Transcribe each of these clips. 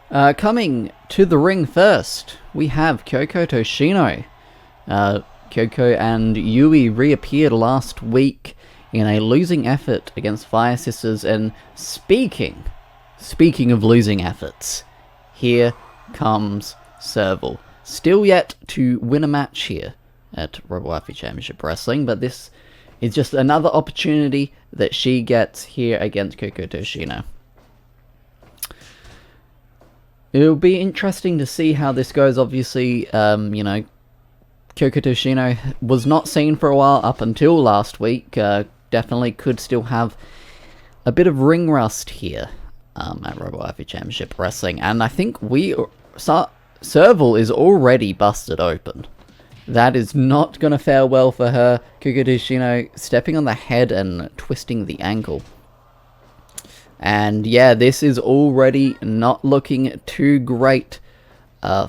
Coming to the ring first, we have Kyoko Toshino. Kyoko and Yui reappeared last week in a losing effort against Fire Sisters, and speaking of losing efforts, here comes Serval. Still yet to win a match here at Robowaifu Championship Wrestling, but this is just another opportunity that she gets here against Kyoko Toshino. It'll be interesting to see how this goes. Obviously, Kyoko Toshino was not seen for a while up until last week. Definitely could still have a bit of ring rust here at Robowaifu Championship Wrestling. And I think Serval is already busted open. That is not going to fare well for her. Kyoko Toshino stepping on the head and twisting the ankle. And yeah, this is already not looking too great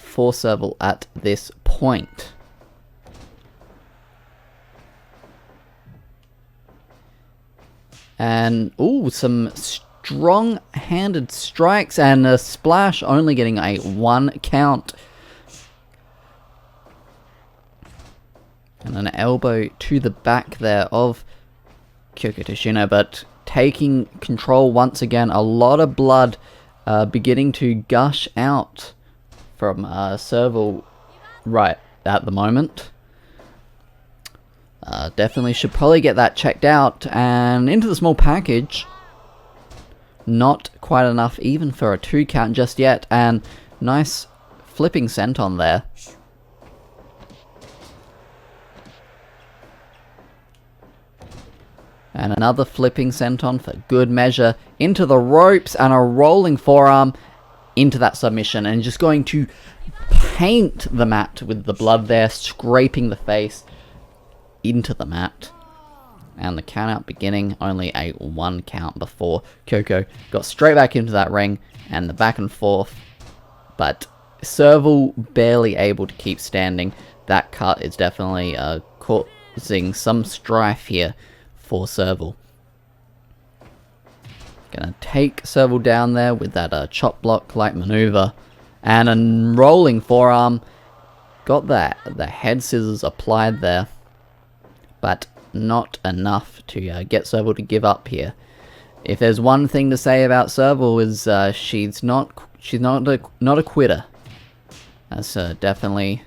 for Serval at this point. And, some strong-handed strikes and a splash, only getting a 1 count. And an elbow to the back there of Kyoko Toshino, but taking control once again. A lot of blood beginning to gush out from Serval right at the moment. Definitely should probably get that checked out. And into the small package. Not quite enough even for a 2 count just yet. And nice flipping senton there. And another flipping senton for good measure into the ropes, and a rolling forearm into that submission, and just going to paint the mat with the blood there, scraping the face into the mat. And the count out beginning, only a 1 count before Kyoko got straight back into that ring, and the back and forth. But Serval barely able to keep standing. That cut is definitely causing some strife here for Serval. Gonna take Serval down there with that chop block like maneuver, and a rolling forearm. Got the head scissors applied there, but not enough to get Serval to give up here. If there's one thing to say about Serval is she's not a quitter. That's definitely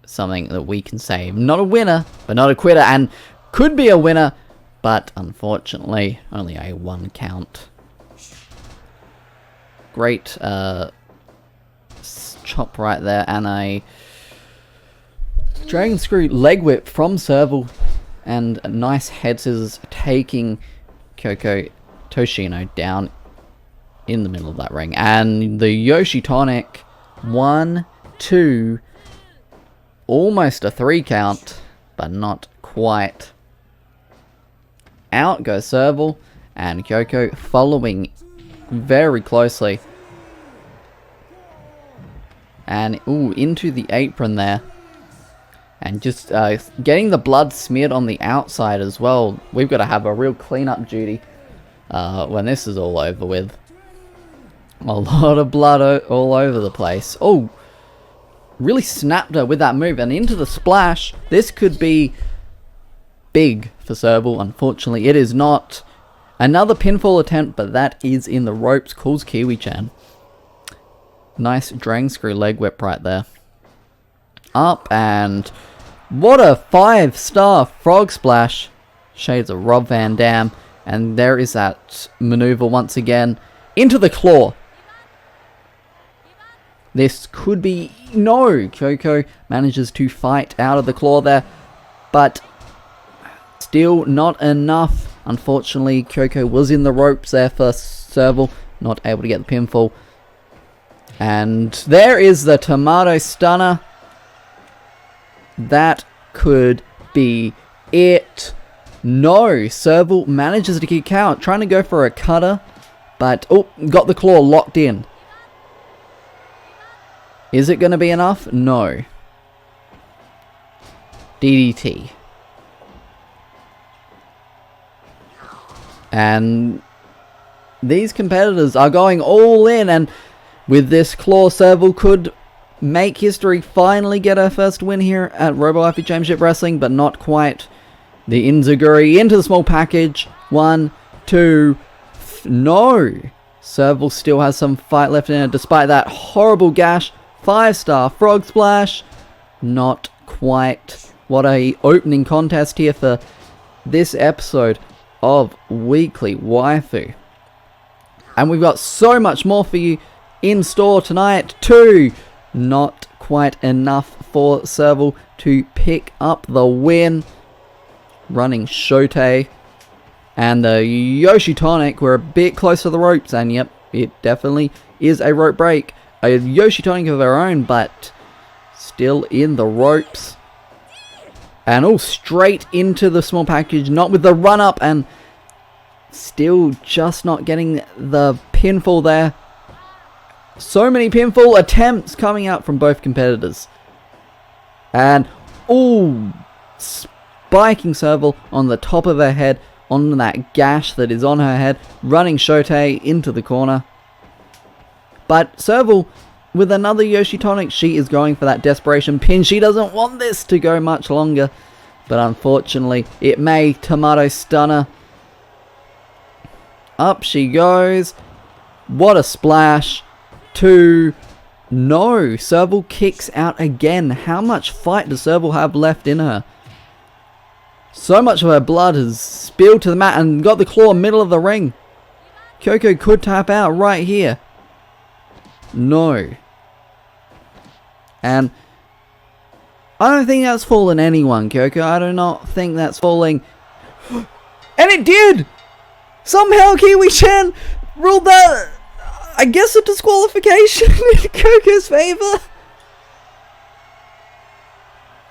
something that we can say. Not a winner, but not a quitter, and could be a winner, but unfortunately only a 1 count. Great chop right there, and a dragon screw leg whip from Serval, and a nice head scissors taking Kyoko Toshino down in the middle of that ring. And the Yoshi Tonic, 1, 2, almost a 3 count, but not quite. Out goes Serval, and Kyoko following very closely. And, into the apron there. And just getting the blood smeared on the outside as well. We've got to have a real cleanup duty when this is all over with. A lot of blood all over the place. Oh, really snapped her with that move, and into the splash. This could be big for Serval. Unfortunately, it is not. Another pinfall attempt, but that is in the ropes. Calls Kiwi-chan. Nice dragon screw leg whip right there. Up, and what a 5-star frog splash. Shades of Rob Van Dam. And there is that maneuver once again. Into the claw. This could be... No! Kyoko manages to fight out of the claw there. But still not enough. Unfortunately, Kyoko was in the ropes there for Serval. Not able to get the pinfall. And there is the tomato stunner. That could be it. No, Serval manages to kick out. Trying to go for a cutter. But, got the claw locked in. Is it going to be enough? No. DDT. And these competitors are going all in, and with this claw, Serval could make history, finally get her first win here at Robowaifu Championship Wrestling, but not quite. The Inzaguri into the small package. 1, 2, no! Serval still has some fight left in her despite that horrible gash. 5-star frog splash. Not quite. What a opening contest here for this episode of Weekly Waifu. And we've got so much more for you in store tonight too. Not quite enough for Serval to pick up the win. Running Shote and the Yoshi Tonic were a bit close to the ropes, and yep, it definitely is a rope break. A Yoshi Tonic of her own, but still in the ropes. And all straight into the small package, not with the run up, and still just not getting the pinfall there. So many pinfall attempts coming out from both competitors. And ooh, spiking Serval on the top of her head, on that gash that is on her head, running Shote into the corner. But Serval, with another Yoshi Tonic, she is going for that desperation pin. She doesn't want this to go much longer, but unfortunately it may. Tomato Stunner. Up she goes. What a splash. 2. No, Serval kicks out again. How much fight does Serval have left in her? So much of her blood has spilled to the mat and got the claw middle of the ring. Kyoko could tap out right here. No. And I don't think that's fooling anyone, Kyoko. I do not think that's fooling. And it did! Somehow Kiwi-chan ruled that, I guess, a disqualification in Kyoko's favor.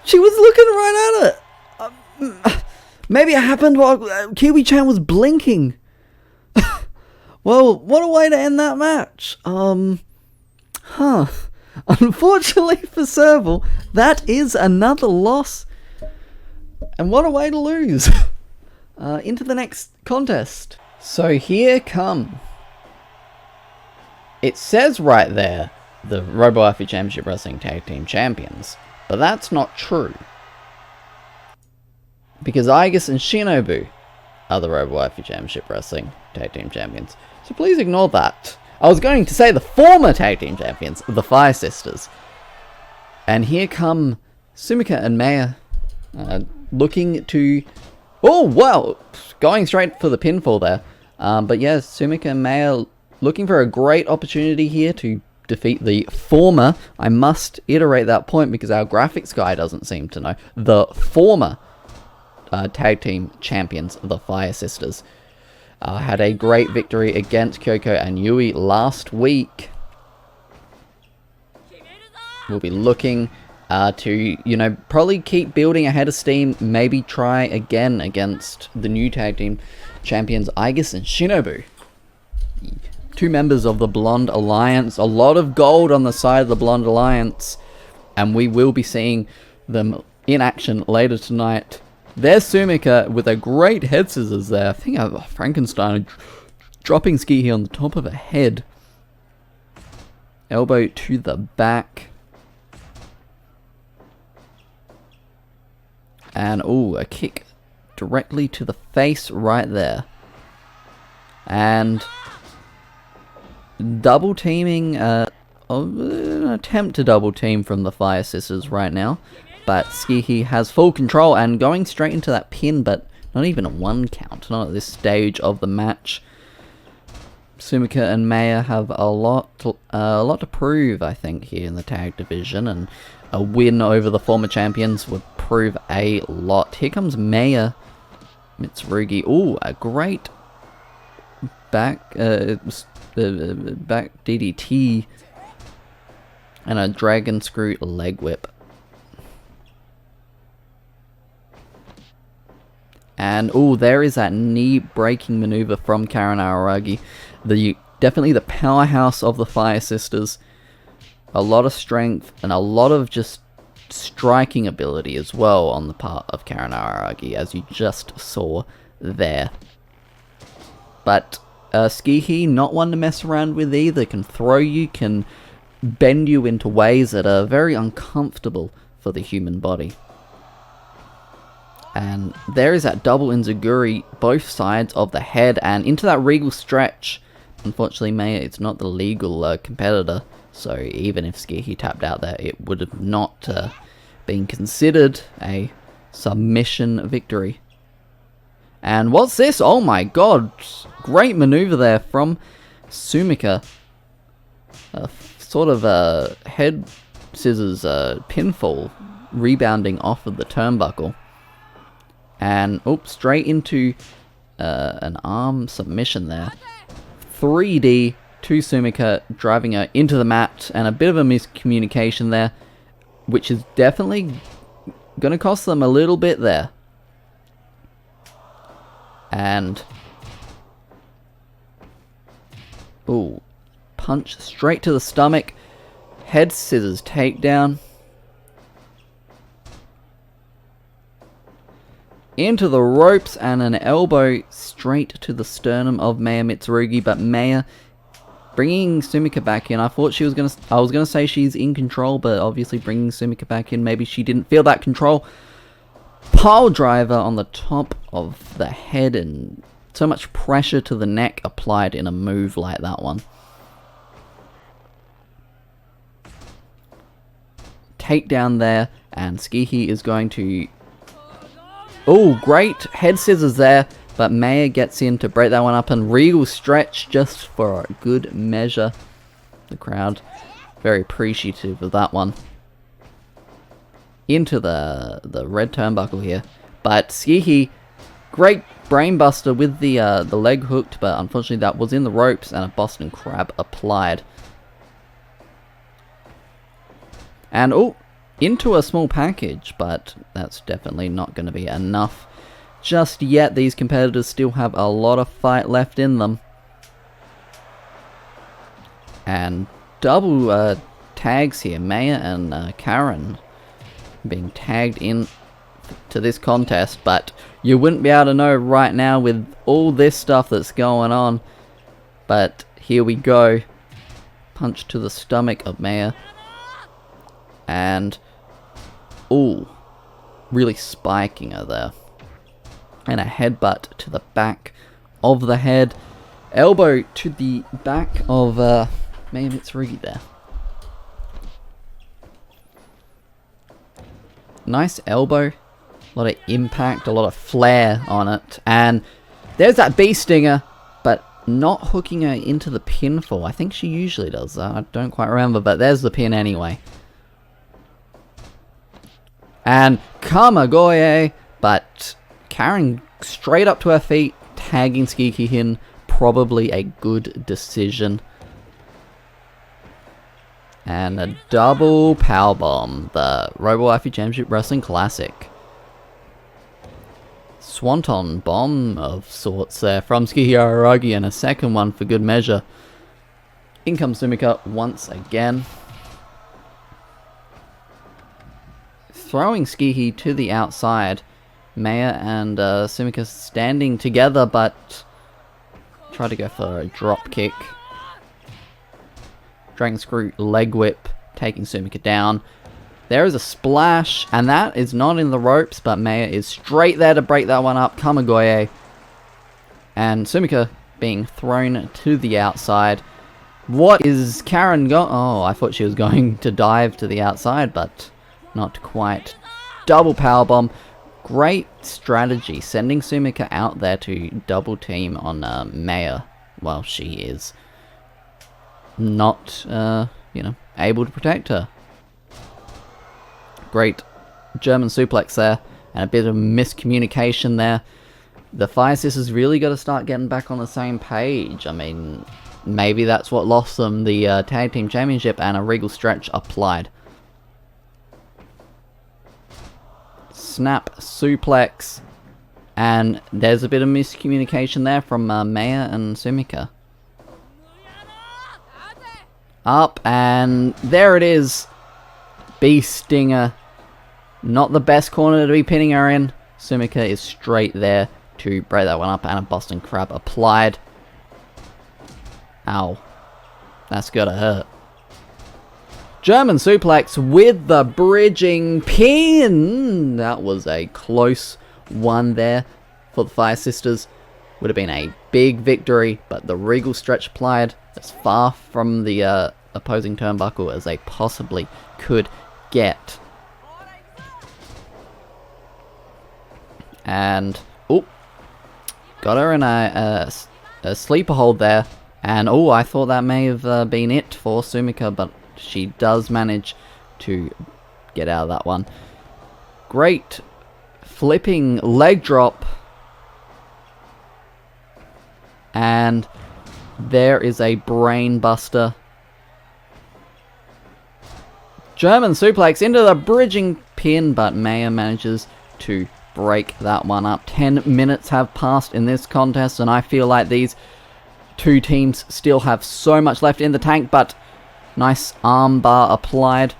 She was looking right at it. Maybe it happened while Kiwi-chan was blinking. Well, what a way to end that match. Unfortunately for Serval, that is another loss. And what a way to lose. Into the next contest. So here come. It says right there, the Robowaifu Championship Wrestling Tag Team Champions. But that's not true. Because Aigis and Shinobu are the Robowaifu Championship Wrestling Tag Team Champions. So please ignore that. I was going to say the former Tag Team Champions, the Fire Sisters. And here come Sumika and Maya, looking to... Oh, wow! Going straight for the pinfall there. But yes, Sumika and Maya looking for a great opportunity here to defeat the former. I must iterate that point because our graphics guy doesn't seem to know. The former Tag Team Champions, the Fire Sisters. Had a great victory against Kyoko and Yui last week. We'll be looking to, probably keep building a head of steam. Maybe try again against the new Tag Team Champions, Aigis and Shinobu. 2 members of the Blonde Alliance. A lot of gold on the side of the Blonde Alliance. And we will be seeing them in action later tonight. There's Sumika with a great head scissors there. I think Frankenstein dropping ski here on the top of her head. Elbow to the back. And, ooh, a kick directly to the face right there. And double teaming, an attempt to double team from the Fire Sisters right now. But Skihi has full control and going straight into that pin, but not even a 1 count, not at this stage of the match. Sumika and Maya have a lot to prove, I think, here in the tag division, and a win over the former champions would prove a lot. Here comes Maya Mitsurugi. Ooh, a great back DDT and a dragon screw leg whip. And, ooh, there is that knee-breaking maneuver from Karen Araragi. Definitely the powerhouse of the Fire Sisters. A lot of strength and a lot of just striking ability as well on the part of Karen Araragi, as you just saw there. But Skihi, not one to mess around with either. Can throw you, can bend you into ways that are very uncomfortable for the human body. And there is that double enziguri, both sides of the head, and into that regal stretch. Unfortunately, Maya, it's not the legal competitor, so even if Skihi tapped out there, it would have not been considered a submission victory. And what's this? Oh my god, great maneuver there from Sumika. Sort of a head scissors pinfall, rebounding off of the turnbuckle. And, oops, straight into an arm submission there. 3D to Sumika, driving her into the mat, and a bit of a miscommunication there, which is definitely going to cost them a little bit there. And, ooh, punch straight to the stomach, head scissors takedown. Into the ropes, and an elbow straight to the sternum of Maya Mitsurugi, but Maya bringing Sumika back in. I thought she was gonna, I was gonna say she's in control, but obviously bringing Sumika back in, maybe she didn't feel that control. Pile driver on the top of the head, and so much pressure to the neck applied in a move like that one. Takedown there, and Skihi is going to... Oh, great head scissors there, but Maya gets in to break that one up, and regal stretch just for a good measure. The crowd very appreciative of that one. Into the red turnbuckle here, but Skihi, great brainbuster with the leg hooked, but unfortunately that was in the ropes, and a Boston Crab applied. And oh, into a small package, but that's definitely not going to be enough just yet. These competitors still have a lot of fight left in them. And double tags here, Maya and Karen being tagged in to this contest, but you wouldn't be able to know right now with all this stuff that's going on. But here we go. Punch to the stomach of Maya. And ooh, really spiking her there. And a headbutt to the back of the head. Elbow to the back of Maya Mitsurugi there. Nice elbow. A lot of impact, a lot of flair on it. And there's that bee stinger, but not hooking her into the pinfall. I think she usually does that. I don't quite remember, but there's the pin anyway. And Kamagoye, but Karen straight up to her feet, tagging Skihi in. Probably a good decision. And a double powerbomb, the Robowaifu Championship Wrestling Classic. Swanton bomb of sorts there from Skihi Araragi, and a second one for good measure. In comes Sumika once again. Throwing Skihi to the outside. Maya and Sumika standing together, but try to go for a drop kick. Dragon Screw leg whip, taking Sumika down. There is a splash, and that is not in the ropes, but Maya is straight there to break that one up. Kamagoye. And Sumika being thrown to the outside. What is Karen going? Oh, I thought she was going to dive to the outside, but not quite. Double powerbomb. Great strategy, sending Sumika out there to double team on Maya while she is not, you know, able to protect her. Great German suplex there, and a bit of miscommunication there. The Fire Sisters really got to start getting back on the same page. I mean, maybe that's what lost them the Tag Team Championship, and a regal stretch applied. Snap suplex, and there's a bit of miscommunication there from Maya and Sumika. Up, and there it is. Bee stinger. Not the best corner to be pinning her in. Sumika is straight there to break that one up, and a Boston Crab applied. Ow. That's gotta hurt. German suplex with the bridging pin. That was a close one there for the Fire Sisters. Would have been a big victory, but the Regal stretch applied as far from the opposing turnbuckle as they possibly could get. And, oh, got her in a sleeper hold there. And, oh, I thought that may have been it for Sumika, but she does manage to get out of that one. Great flipping leg drop. And there is a brain buster. German suplex into the bridging pin, but Maya manages to break that one up. 10 minutes have passed in this contest, and I feel like these two teams still have so much left in the tank, but nice arm bar applied.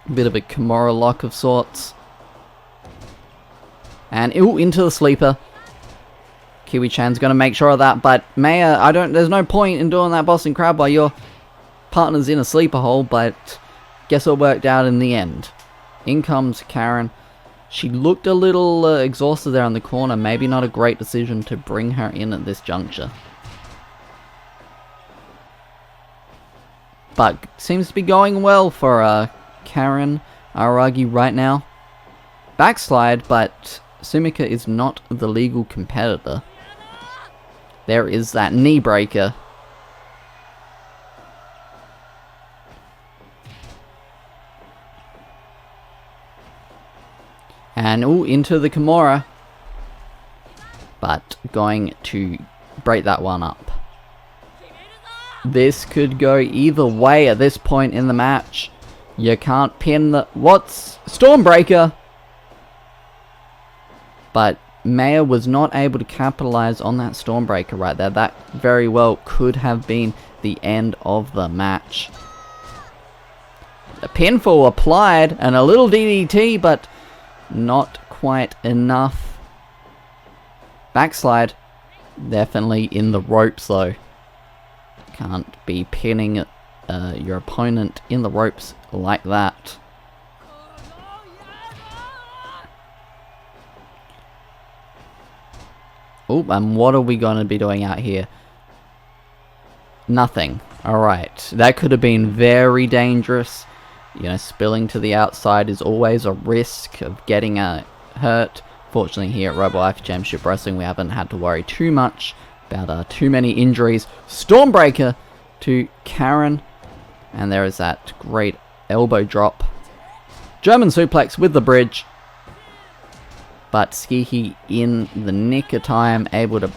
A bit of a Kimura lock of sorts. And ooh, into the sleeper. Kiwi-chan's going to make sure of that, but Maya, there's no point in doing that Boston Crab while your partner's in a sleeper hole, but guess what worked out in the end. In comes Karen. She looked a little exhausted there in the corner. Maybe not a great decision to bring her in at this juncture. But seems to be going well for Karen Aragi right now. Backslide, but Sumika is not the legal competitor. There is that knee breaker. And ooh, into the Kimura. But going to break that one up. This could go either way at this point in the match. You can't pin the... What's... Stormbreaker! But Maya was not able to capitalize on that Stormbreaker right there. That very well could have been the end of the match. A pinfall applied and a little DDT, but not quite enough. Backslide. Definitely in the ropes though. Can't be pinning your opponent in the ropes like that. Oh, and what are we going to be doing out here? Nothing. Alright, that could have been very dangerous. You know, spilling to the outside is always a risk of getting hurt. Fortunately, here at Robowaifu Championship Wrestling, we haven't had to worry too much about too many injuries. Stormbreaker to Karen. And there is that great elbow drop. German suplex with the bridge. But Skihi in the nick of time, able to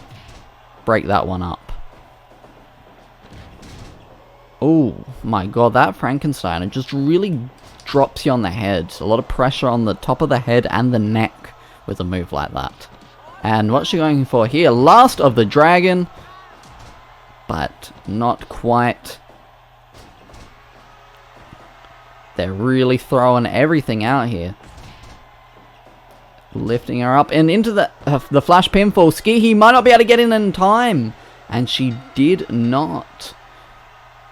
break that one up. Oh my god, that Frankensteiner just really drops you on the head. A lot of pressure on the top of the head and the neck with a move like that. And what's she going for here? Last of the Dragon. But not quite. They're really throwing everything out here. Lifting her up and into the flash pinfall. Skihi might not be able to get in time. And she did not.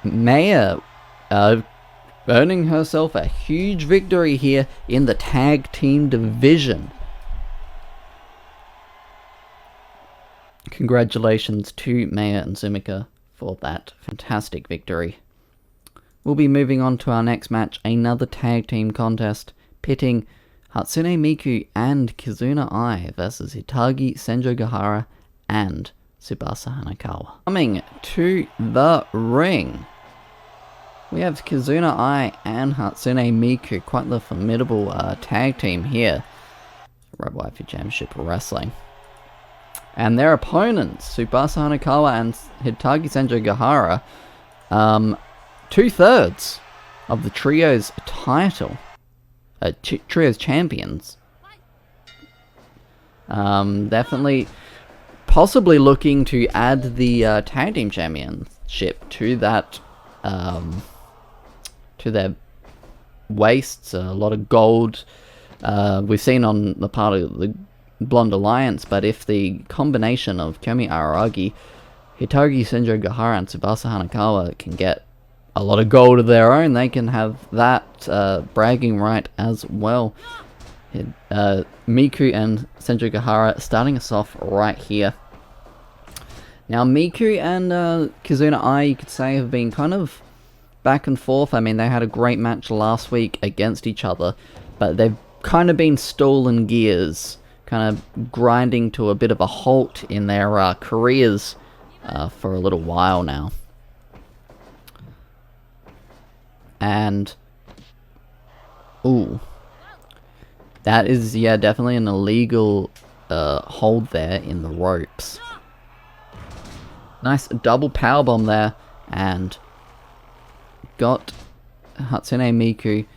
Maya earning herself a huge victory here in the tag team division. Congratulations to Maya and Sumika for that fantastic victory. We'll be moving on to our next match, another tag team contest, pitting Hatsune Miku and Kizuna Ai versus Hitagi Senjo and Tsubasa Hanakawa. Coming to the ring, we have Kizuna Ai and Hatsune Miku, quite the formidable tag team here, Robowaifu Championship Wrestling. And their opponents, Tsubasa Hanakawa and Hitagi Senjo 2/3 of the trio's title. Trio's champions. Definitely, possibly looking to add the tag team championship to that, to their waists. A lot of gold we've seen on the part of the Blonde Alliance, but if the combination of Komi Araragi, Hitagi, Senjo Gahara, and Tsubasa Hanakawa can get a lot of gold of their own. They can have that bragging right as well. Miku and Senjo Gahara starting us off right here. Now, Miku and Kizuna Ai, you could say, have been kind of back and forth. I mean, they had a great match last week against each other, but they've kind of been stalling gears, kind of grinding to a bit of a halt in their careers for a little while now. And, ooh, that is, yeah, definitely an illegal hold there in the ropes. Nice double powerbomb there, and got Hatsune Miku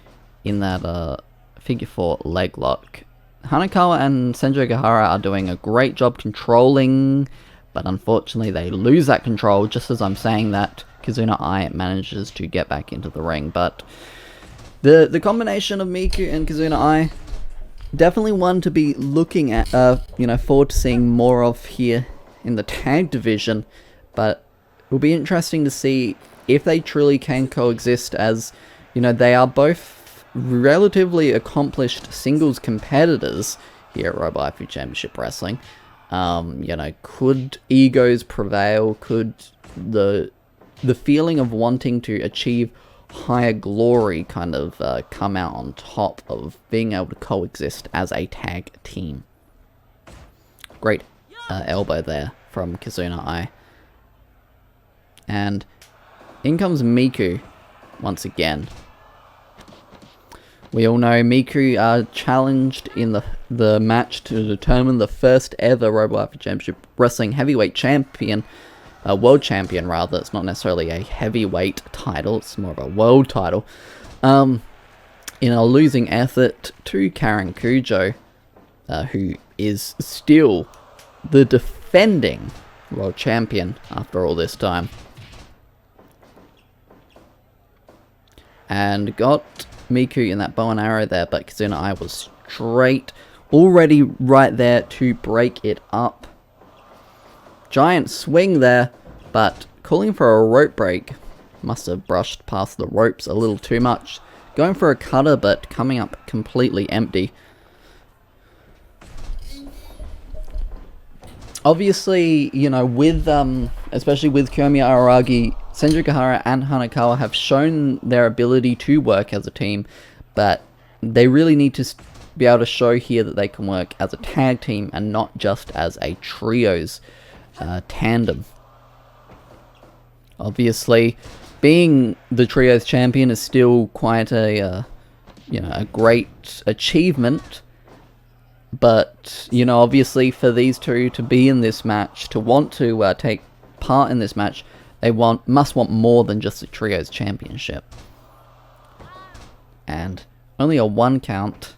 in that figure 4 leg lock. Hanakawa and Senjo Gahara are doing a great job controlling, but unfortunately they lose that control just as I'm saying that. Kizuna Ai manages to get back into the ring, but the combination of Miku and Kizuna Ai, definitely one to be looking at, forward to seeing more of here in the tag division. But it will be interesting to see if they truly can coexist, as, they are both relatively accomplished singles competitors here at Robowaifu Championship Wrestling. Could egos prevail? Could the feeling of wanting to achieve higher glory kind of come out on top of being able to coexist as a tag team? Great elbow there from Kizuna Ai. And in comes Miku once again. We all know Miku challenged in the match to determine the first ever Robowaifu Championship Wrestling Heavyweight Champion, World Champion rather. It's not necessarily a heavyweight title, it's more of a world title. In a losing effort to Karen Kujo, who is still the defending world champion after all this time. And got Miku in that bow and arrow there, but Kizuna Ai was straight, already right there to break it up. Giant swing there, but calling for a rope break. Must have brushed past the ropes a little too much. Going for a cutter, but coming up completely empty. Obviously, with especially with Kiyomiya Araragi, Senju Gahara and Hanakawa have shown their ability to work as a team, but they really need to be able to show here that they can work as a tag team and not just as a trios tandem. Obviously, being the trios champion is still quite a great achievement. But, obviously for these two to be in this match, to want to take part in this match, they must want more than just the Trios Championship. And only a 1 count.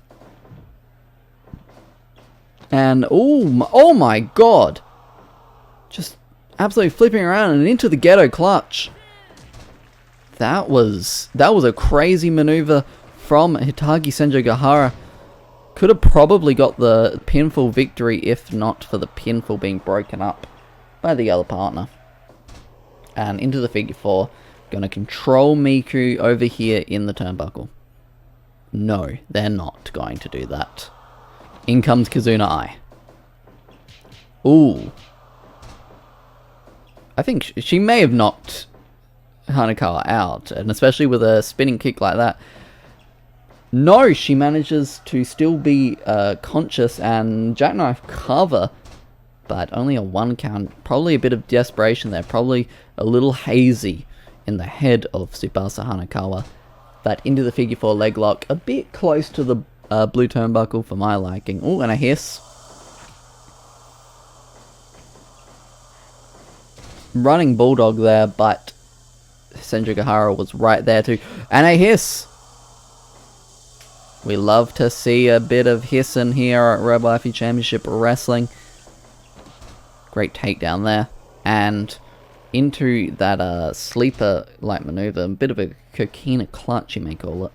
And, oh my god! Just absolutely flipping around and into the ghetto clutch. That was a crazy maneuver from Hitagi Senjo Gahara. Could have probably got the pinfall victory if not for the pinfall being broken up by the other partner. And into the figure 4. Gonna control Miku over here in the turnbuckle. No, they're not going to do that. In comes Kizuna Ai. Ooh. I think she may have knocked Hanakawa out, and especially with a spinning kick like that. No, she manages to still be conscious and jackknife cover, but only a 1 count. Probably a bit of desperation there, probably a little hazy in the head of Tsubasa Hanakawa. But into the figure 4 leg lock, a bit close to the blue turnbuckle for my liking. Oh, and a hiss. Running bulldog there, but Senju Gahara was right there too. And a hiss. We love to see a bit of hissing here at Robowaifu Championship Wrestling. Great takedown there. And into that sleeper-like maneuver. A bit of a coquina clutch, you may call it.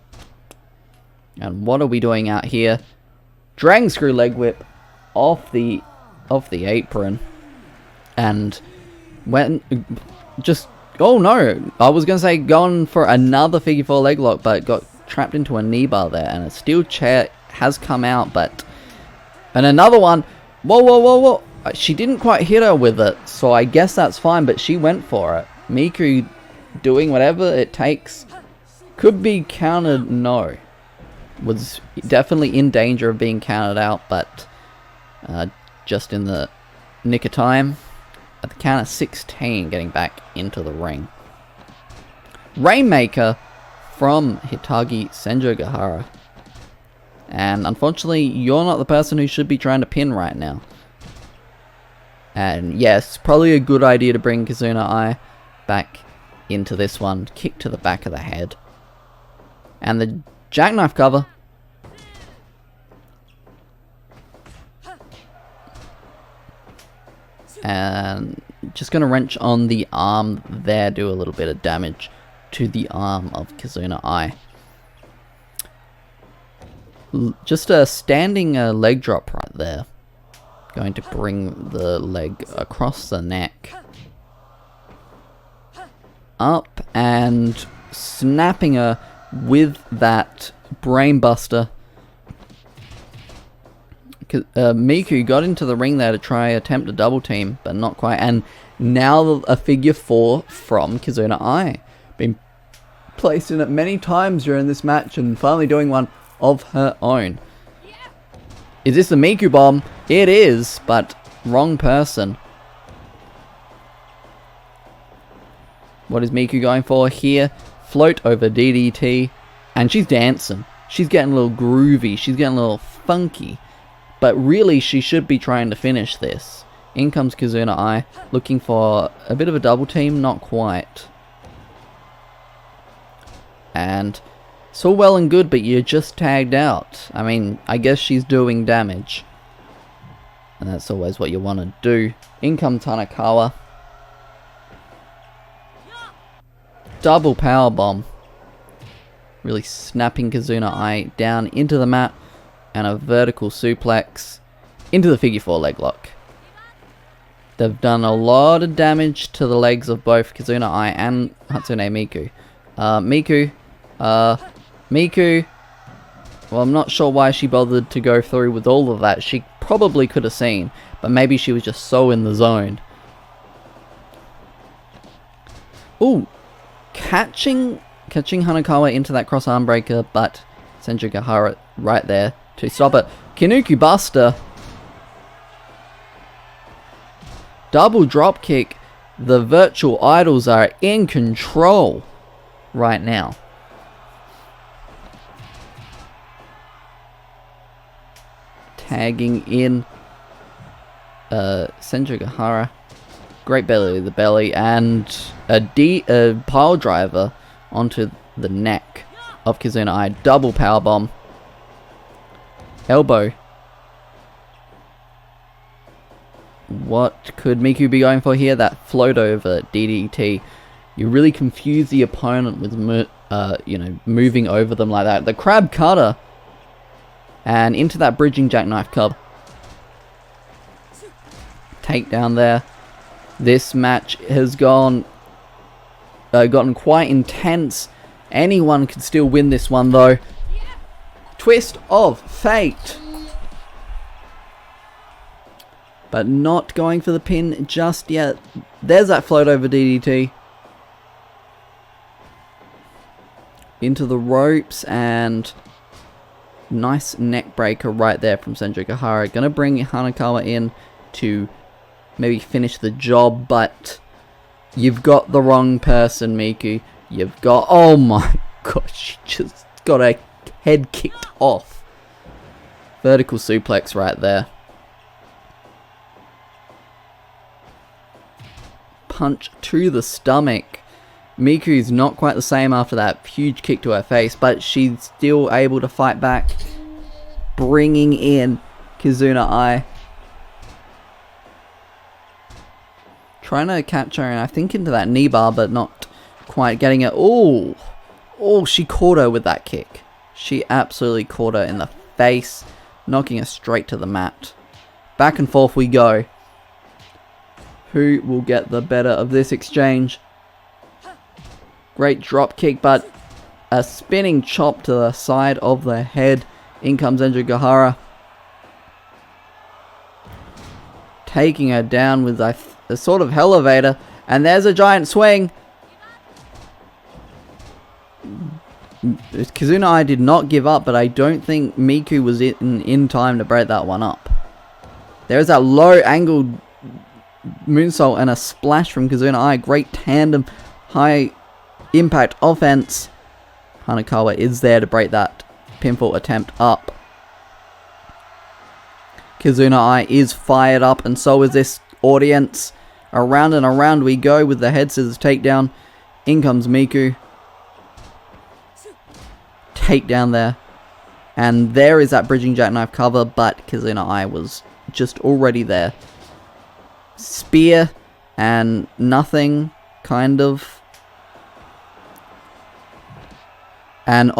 And what are we doing out here? Dragon screw leg whip off the apron. And went just. Oh no! I was gonna say gone for another figure 4 leg lock, but got trapped into a knee bar there, and a steel chair has come out, and another one. Whoa, whoa, whoa, whoa! She didn't quite hit her with it, so I guess that's fine, but she went for it. Miku doing whatever it takes. Could be countered, no. Was definitely in danger of being counted out, but just in the nick of time. At the count of 16, getting back into the ring. Rainmaker from Hitagi Senjogahara. And unfortunately, you're not the person who should be trying to pin right now. And yes, probably a good idea to bring Kizuna Ai back into this one. Kick to the back of the head. And the jackknife cover. And just going to wrench on the arm there, do a little bit of damage to the arm of Kizuna Ai. Just a standing leg drop right there. Going to bring the leg across the neck. Up and snapping her with that brainbuster. Miku got into the ring there to try attempt a double team, but not quite. And now a figure 4 from Kizuna Ai. Been placed in it many times during this match and finally doing one of her own. Is this the Miku bomb? It is, but wrong person. What is Miku going for here? Float over DDT. And she's dancing. She's getting a little groovy. She's getting a little funky. But really, she should be trying to finish this. In comes Kizuna Ai, looking for a bit of a double team, not quite. And it's all well and good, but you're just tagged out. I mean, I guess she's doing damage. And that's always what you want to do. In comes Tanakawa. Double power bomb. Really snapping Kizuna Ai down into the mat. And a vertical suplex into the figure 4 leg lock. They've done a lot of damage to the legs of both Kizuna Ai and Hatsune Miku. Miku. Well, I'm not sure why she bothered to go through with all of that. She probably could have seen, but maybe she was just so in the zone. Ooh, catching Hanakawa into that cross arm breaker, but Senjogahara right there to stop it. Kinuku Buster. Double drop kick. The virtual idols are in control right now. Tagging in Senjogahara. Great belly to the belly. And a pile driver onto the neck of Kizuna Ai. Double power bomb. Elbow. What could Miku be going for here? That float over DDT. You really confuse the opponent with, moving over them like that. The crab cutter. And into that bridging jackknife cover. Takedown there. This match has gotten quite intense. Anyone could still win this one though. Twist of fate. But not going for the pin just yet. There's that float over DDT. Into the ropes and nice neck breaker right there from Senjogahara. Gonna bring Hanakawa in to maybe finish the job, but you've got the wrong person, Miku. You've got... Oh my gosh, she just got her head kicked off. Vertical suplex right there. Punch to the stomach. Miku's not quite the same after that huge kick to her face, but she's still able to fight back. Bringing in Kizuna Ai. Trying to catch her, and I think into that knee bar, but not quite getting it. Oh, she caught her with that kick. She absolutely caught her in the face, knocking her straight to the mat. Back and forth we go. Who will get the better of this exchange? Great drop kick, but a spinning chop to the side of the head. In comes Gahara. Taking her down with a sort of elevator. And there's a giant swing. Kazuna did not give up, but I don't think Miku was in time to break that one up. There's that low angled moonsault and a splash from Kazuna. Great tandem, high impact offense. Hanakawa is there to break that pinfall attempt up. Kazuna is fired up, and so is this audience. Around and around we go with the head scissors takedown. In comes Miku. Takedown there. And there is that bridging jackknife cover, but Kazuna was just already there. Spear and nothing, kind of. And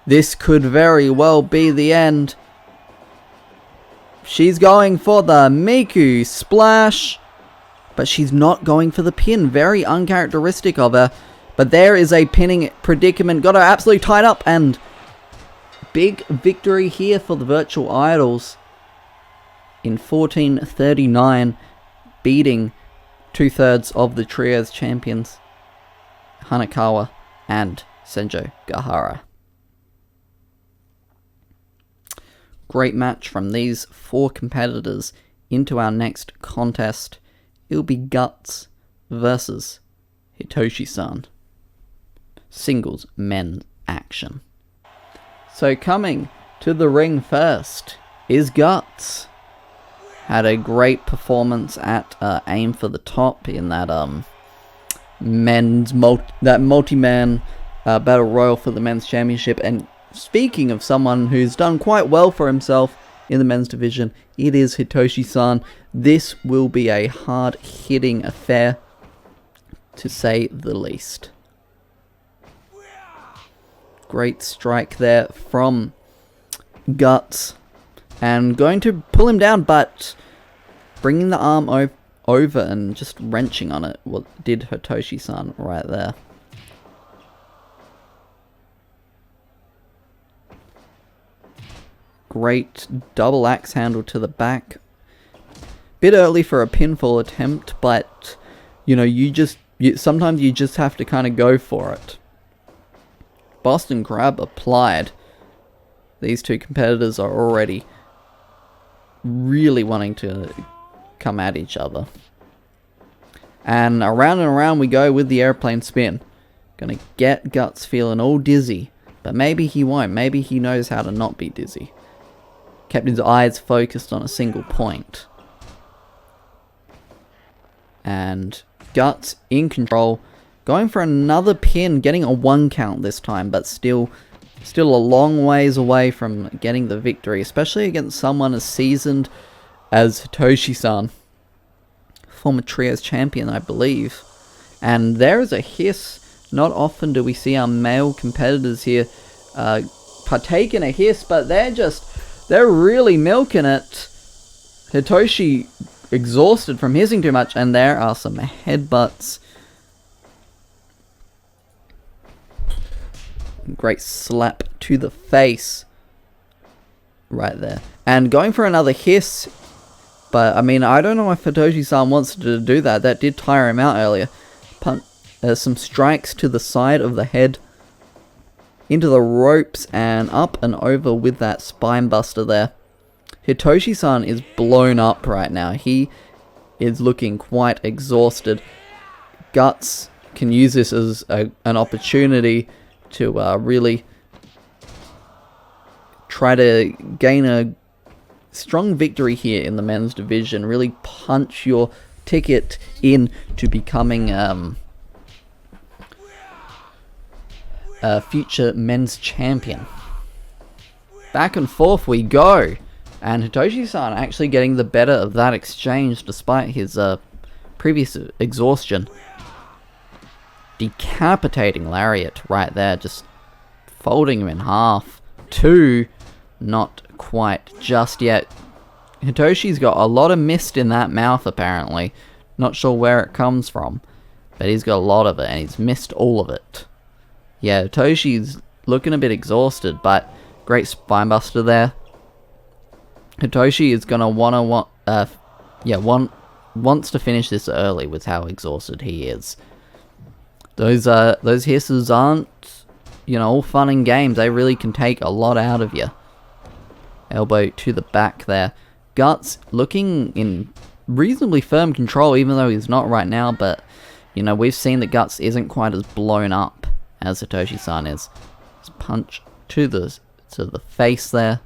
this could very well be the end. She's going for the Miku splash, but she's not going for the pin. Very uncharacteristic of her. But there is a pinning predicament. Got her absolutely tied up, and big victory here for the Virtual Idols in 14:39, beating 2/3 of the Trios champions, Hanakawa and Senjo Gahara. Great match from these 4 competitors. Into our next contest, it'll be Guts versus Hitoshi-san. Singles men's action. So coming to the ring first is Guts. Had a great performance at Aim for the Top in that multi-man battle royal for the men's championship. And speaking of someone who's done quite well for himself in the men's division, it is Hitoshi-san. This will be a hard-hitting affair, to say the least. Great strike there from Guts. And going to pull him down, but bringing the arm over and just wrenching on it. What did Hitoshi-san right there. Great double axe handle to the back. Bit early for a pinfall attempt, but you know, sometimes you just have to kind of go for it. Boston Crab applied. These 2 competitors are already really wanting to come at each other. And around we go with the airplane spin. Gonna get Guts feeling all dizzy, but maybe he won't. Maybe he knows how to not be dizzy. Kept his eyes focused on a single point. And Guts in control. Going for another pin, getting a 1 count this time, but still a long ways away from getting the victory, especially against someone as seasoned as Hitoshi-san. Former Trios champion, I believe. And there is a hiss. Not often do we see our male competitors here partake in a hiss, but they're really milking it. Hitoshi exhausted from hissing too much, and there are some headbutts. Great slap to the face right there. And going for another hiss, but I mean, I don't know if Hitoshi-san wants to do that. That did tire him out earlier. Some strikes to the side of the head, into the ropes, and up and over with that spine buster there. Hitoshi-san is blown up right now. He is looking quite exhausted. Guts can use this as an opportunity to really try to gain a strong victory here in the men's division. Really punch your ticket in to becoming a future men's champion. Back and forth we go. And Hitoshi-san actually getting the better of that exchange despite his previous exhaustion. Decapitating lariat right there, just folding him in half. 2, not quite just yet. Hitoshi's got a lot of mist in that mouth apparently. Not sure where it comes from, but he's got a lot of it, and he's missed all of it. Yeah, Hitoshi's looking a bit exhausted, but great spinebuster there. Hitoshi is gonna wants to finish this early with how exhausted he is. Those hisses aren't, all fun and games. They really can take a lot out of you. Elbow to the back there. Guts looking in reasonably firm control, even though he's not right now, but we've seen that Guts isn't quite as blown up as Hitoshi-san is. Just punch to the face there,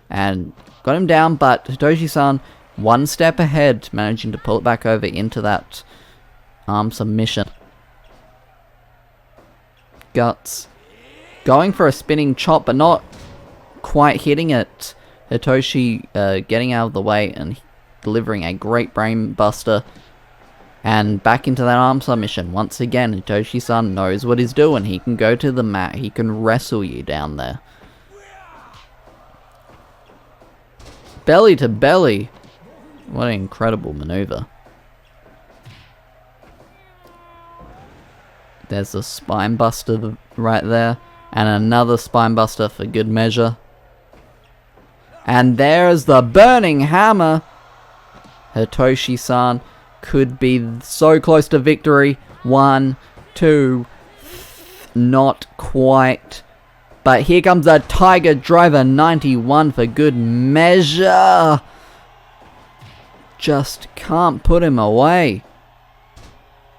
and got him down, but Hitoshi-san one step ahead, managing to pull it back over into that arm submission. Guts going for a spinning chop, but not quite hitting it. Hitoshi getting out of the way and delivering a great brain buster. And back into that arm submission. Once again, Hitoshi-san knows what he's doing. He can go to the mat. He can wrestle you down there. Belly to belly. What an incredible maneuver. There's a spine buster right there. And another spine buster for good measure. And there's the burning hammer. Hitoshi-san could be so close to victory. 1, 2, not quite. But here comes a Tiger Driver 91 for good measure. Just can't put him away.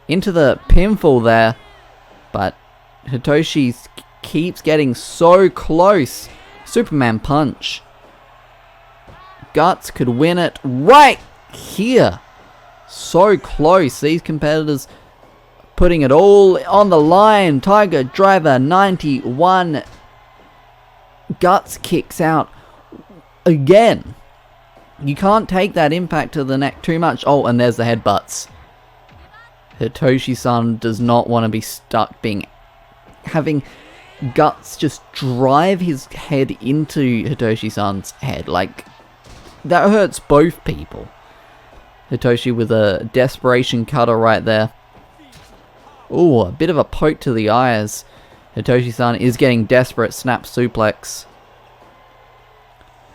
Into the pinfall there. But Hitoshi keeps getting so close. Superman punch. Guts could win it right here. So close. These competitors putting it all on the line. Tiger Driver 91. Guts kicks out again. You can't take that impact to the neck too much. Oh, and there's the headbutts. Hitoshi-san does not want to be stuck having Guts just drive his head into Hitoshi-san's head. Like, that hurts both people. Hitoshi with a desperation cutter right there. Ooh, a bit of a poke to the eyes. Hitoshi-san is getting desperate. Snap suplex.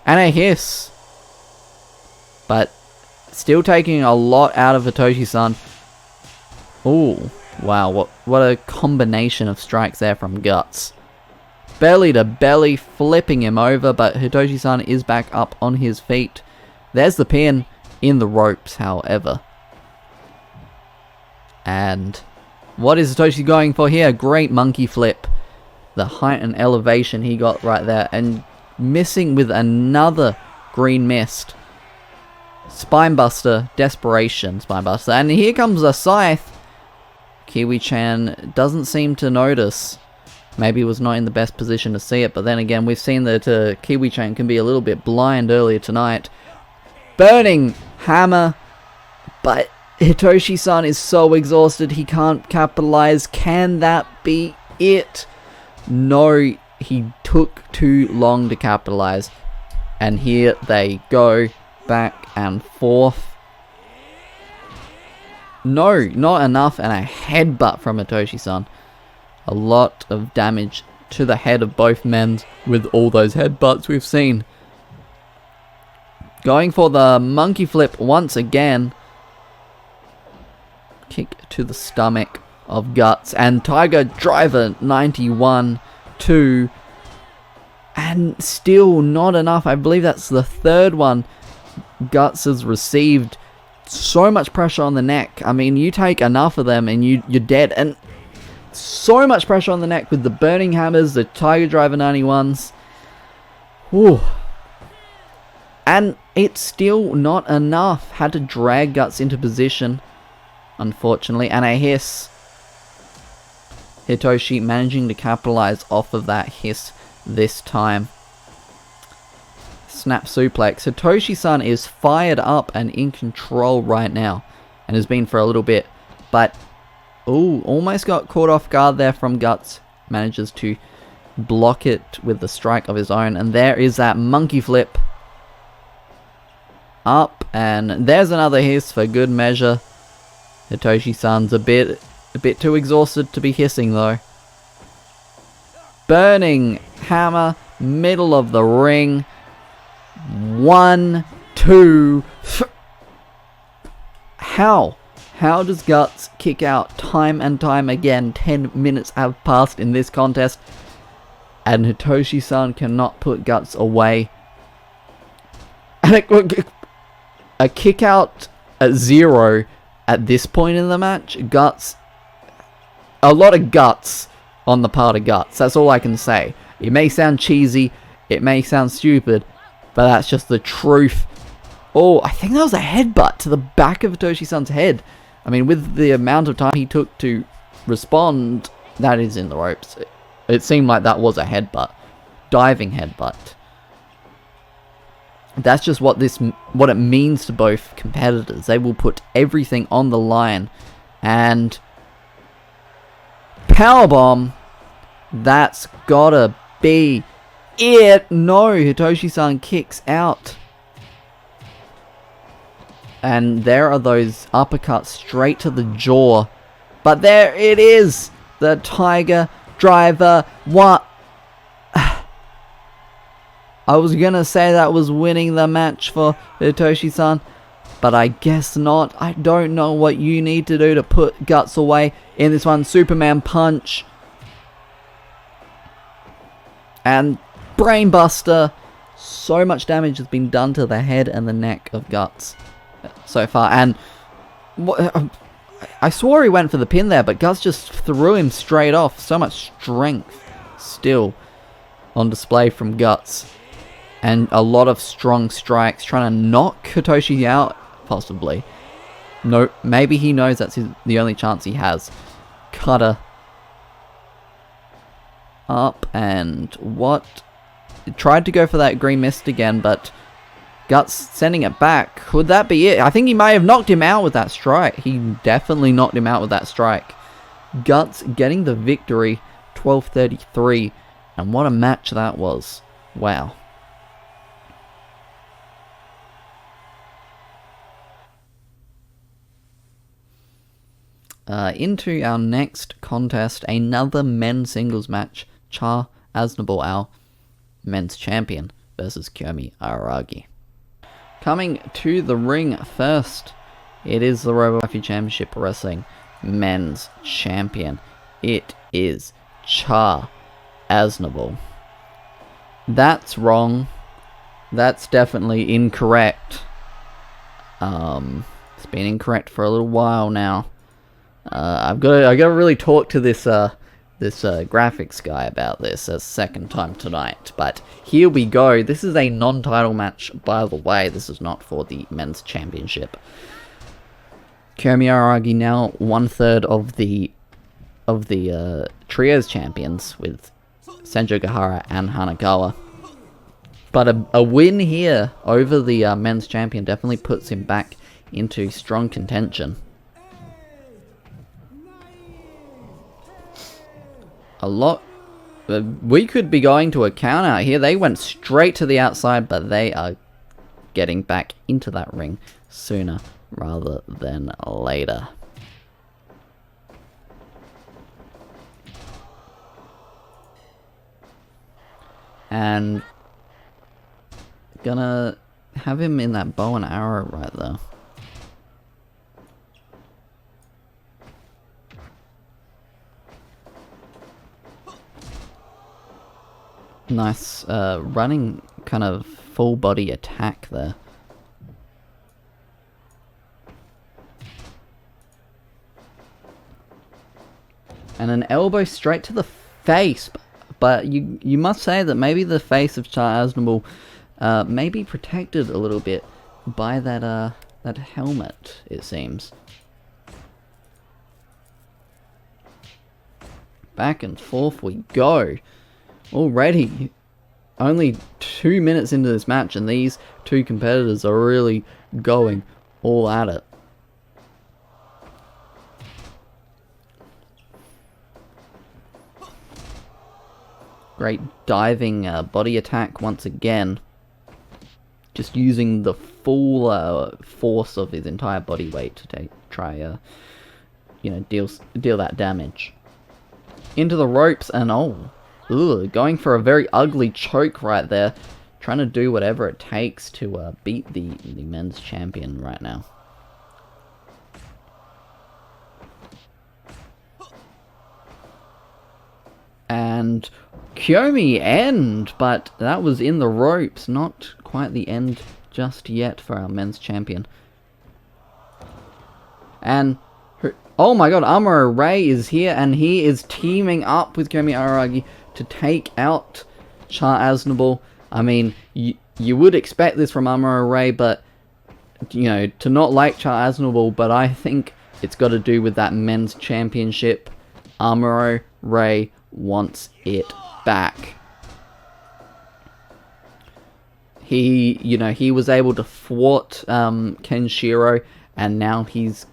And a hiss. But still taking a lot out of Hitoshi-san. Ooh, wow, what a combination of strikes there from Guts. Belly to belly, flipping him over, but Hitoshi-san is back up on his feet. There's the pin in the ropes, however. And what is Hitoshi going for here? Great monkey flip. The height and elevation he got right there, and missing with another green mist. Spinebuster, desperation spinebuster, and here comes a scythe. Kiwi-chan doesn't seem to notice. Maybe was not in the best position to see it, but then again, we've seen that Kiwi-chan can be a little bit blind earlier tonight. Burning hammer, but Hitoshi-san is so exhausted he can't capitalize. Can that be it? No, he took too long to capitalize. And here they go, back and forth. No, not enough, and a headbutt from Hitoshi-san. A lot of damage to the head of both men with all those headbutts we've seen. Going for the monkey flip once again. Kick to the stomach of Guts. And Tiger Driver 91, 2. And still not enough. I believe that's the third one Guts has received. So much pressure on the neck. I mean, you take enough of them and you're dead. And so much pressure on the neck with the burning hammers, the Tiger Driver 91s. Whew. And it's still not enough. Had to drag Guts into position, unfortunately. And a hiss. Hitoshi managing to capitalize off of that hiss this time. Snap suplex. Hitoshi-san is fired up and in control right now. And has been for a little bit. But, ooh, almost got caught off guard there from Guts. Manages to block it with the strike of his own. And there is that monkey flip. Up, and there's another hiss for good measure. Hitoshi-san's a bit too exhausted to be hissing though. Burning hammer, middle of the ring. 1, 2. How? How does Guts kick out time and time again? 10 minutes have passed in this contest, and Hitoshi-san cannot put Guts away. And a kick out at 0 at this point in the match. Guts, a lot of guts on the part of Guts. That's all I can say. It may sound cheesy, it may sound stupid, but that's just the truth. Oh, I think that was a headbutt to the back of Hitoshi-san's head. I mean, with the amount of time he took to respond, that is in the ropes. It seemed like that was a headbutt. Diving headbutt. That's just what it means to both competitors. They will put everything on the line. And powerbomb, that's gotta be it. No, Hitoshi-san kicks out. And there are those uppercuts straight to the jaw. But there it is. The Tiger Driver. What? I was gonna say that was winning the match for Hitoshi-san, but I guess not. I don't know what you need to do to put Guts away in this one. Superman punch. And brainbuster. So much damage has been done to the head and the neck of Guts so far. And I swore he went for the pin there, but Guts just threw him straight off. So much strength still on display from Guts. And a lot of strong strikes, trying to knock Hitoshi out, possibly. No, maybe he knows that's the only chance he has. Cutter. Up, and what? Tried to go for that green mist again, but Guts sending it back. Could that be it? I think he may have knocked him out with that strike. He definitely knocked him out with that strike. Guts getting the victory, 12:33. And what a match that was. Wow. Into our next contest, another men's singles match. Cha Aznable, our men's champion, versus Kiyomi Araragi. Coming to the ring first, it is the Robowaifu Championship Wrestling men's champion. It is Cha Aznable. That's wrong. That's definitely incorrect. It's been incorrect for a little while now. I gotta really talk to this graphics guy about this a second time tonight. But here we go. This is a non-title match, by the way. This is not for the men's championship. Kiyomi Araragi now 1/3 of the trios champions with Senjo Gahara and Hanagawa. But a win here over the men's champion definitely puts him back into strong contention. A lot. We could be going to a count out here. They went straight to the outside, but they are getting back into that ring sooner rather than later. And gonna have him in that bow and arrow right there. Nice running kind of full body attack there. And an elbow straight to the face. But you must say that maybe the face of Cha Aznable may be protected a little bit by that helmet, it seems. Back and forth we go. Already, only 2 minutes into this match, and these two competitors are really going all at it. Great diving body attack once again. just using the full force of his entire body weight to try deal that damage. Into the ropes, and going for a very ugly choke right there. Trying to do whatever it takes to beat the men's champion right now. And Kiyomi end, but that was in the ropes. Not quite the end just yet for our men's champion. And oh my god, Amuro Ray is here, and he is teaming up with Kiyomi Araragi to take out Char Aznable. I mean, you would expect this from Amuro Ray, but, to not like Char Aznable, but I think it's got to do with that men's championship. Amuro Ray wants it back. He was able to thwart Kenshiro, and now he's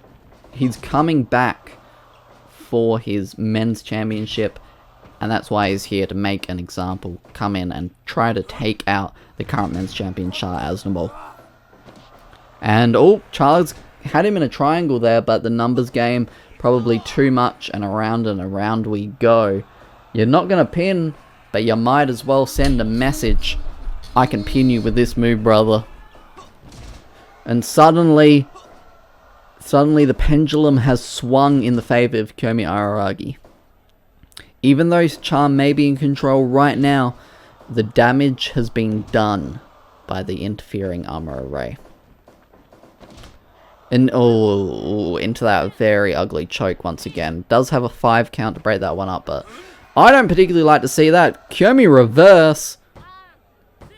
coming back for his men's championship, and that's why he's here to make an example, come in and try to take out the current men's champion, Char Aznable. And Char's had him in a triangle there, but the numbers game probably too much, and around we go. You're not going to pin, but you might as well send a message. I can pin you with this move, brother. And suddenly the pendulum has swung in the favor of Kiyomi Araragi. Even though Char may be in control right now, the damage has been done by the interfering Amuro Ray. And into that very ugly choke once again. Does have a 5 count to break that one up, but I don't particularly like to see that. Kiyomi reverse.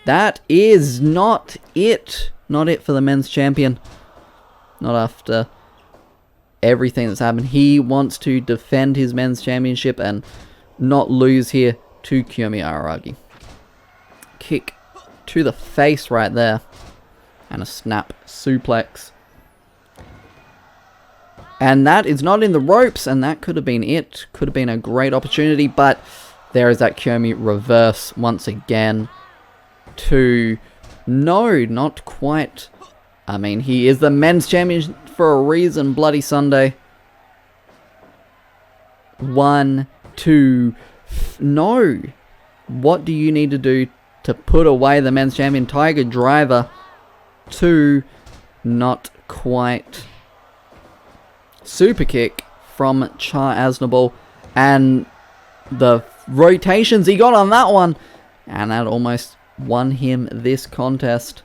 That is not it. Not it for the men's champion. Not after everything that's happened. He wants to defend his men's championship and not lose here to Kiyomi Araragi. Kick to the face right there. And a snap suplex. And that is not in the ropes, and that could have been it. Could have been a great opportunity, but there is that Kiyomi reverse once again. No, not quite. I mean, he is the men's champion for a reason, Bloody Sunday. 1, 2, no. What do you need to do to put away the men's champion? Tiger Driver. 2, not quite. Super kick from Char Aznable, and the rotations he got on that one, and that almost won him this contest.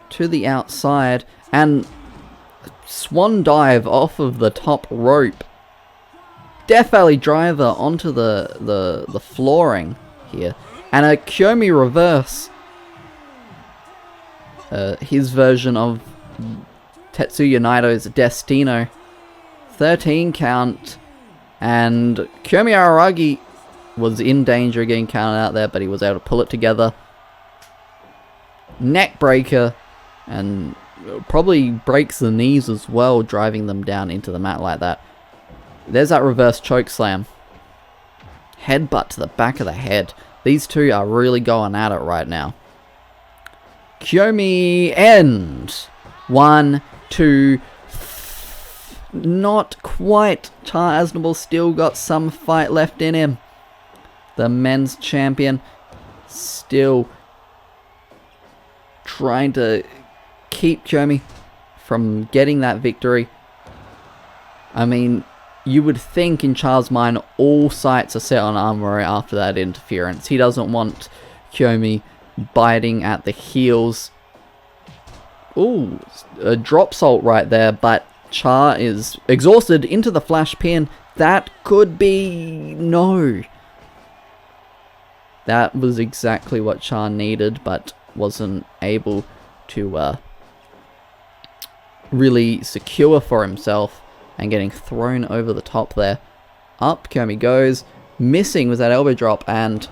To the outside, and swan dive off of the top rope. Death Valley driver onto the flooring here, and a Kiyomi reverse. His version of Tetsuya Naito's Destino. 13 count, and Kiyomi Araragi was in danger of getting counted out there, but he was able to pull it together. Neck breaker, and probably breaks the knees as well, driving them down into the mat like that. There's that reverse choke slam. Headbutt to the back of the head. These two are really going at it right now. Kiyomi end. 1, 2, not quite. Char Aznable still got some fight left in him. The men's champion still trying to keep Kiyomi from getting that victory. I mean, you would think in Char's mind all sights are set on Amuro after that interference. He doesn't want Kiyomi biting at the heels. Ooh, a drop salt right there, but Char is exhausted into the flash pin. That could be... no. That was exactly what Char needed, but wasn't able to really secure for himself, and getting thrown over the top there. Up Kiyomi goes, missing with that elbow drop, and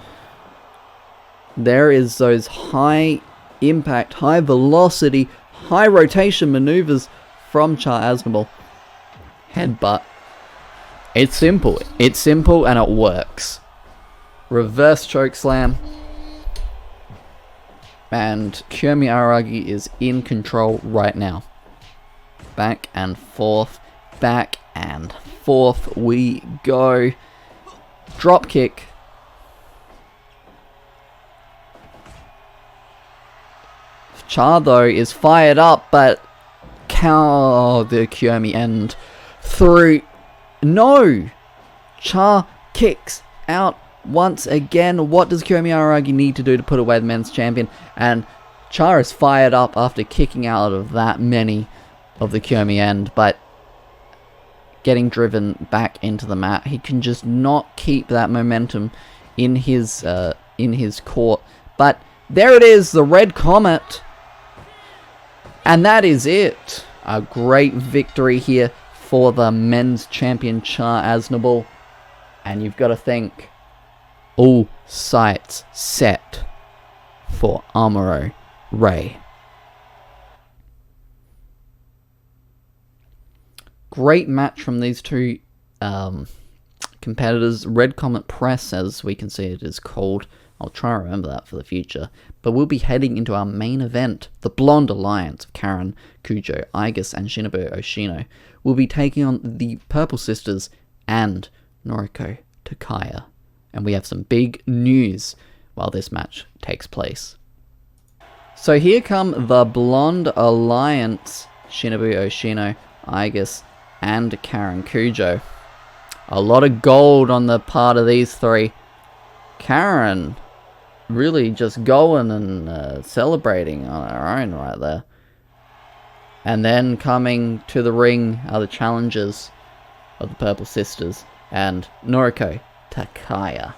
there is those high impact, high velocity, high rotation maneuvers from Char Aznable. Headbutt. It's simple. It's simple and it works. Reverse choke slam. And Kiyomi Araragi is in control right now. Back and forth we go. Drop kick. Char though is fired up, but the Kiyomi end through. No! Char kicks out once again. What does Kiyomi Araragi need to do to put away the men's champion? And Char is fired up after kicking out of that many of the Kiyomi end, but getting driven back into the mat. He can just not keep that momentum in his court. But there it is, the Red Comet. And that is it. A great victory here for the men's champion Char Aznable. And you've got to think, all sights set for Amuro Ray. Great match from these two competitors. Red Comet Press, as we can see it is called. I'll try and remember that for the future. But we'll be heading into our main event. The Blonde Alliance of Karen, Kujo, Aigis, and Shinobu Oshino will be taking on the Purple Sisters and Noriko Takaya. And we have some big news while this match takes place. So here come the Blonde Alliance, Shinobu Oshino, Aigis, and Karen Kujo. A lot of gold on the part of these three. Karen really just going and celebrating on her own right there. And then coming to the ring are the challengers of the Purple Sisters and Noriko Takaya.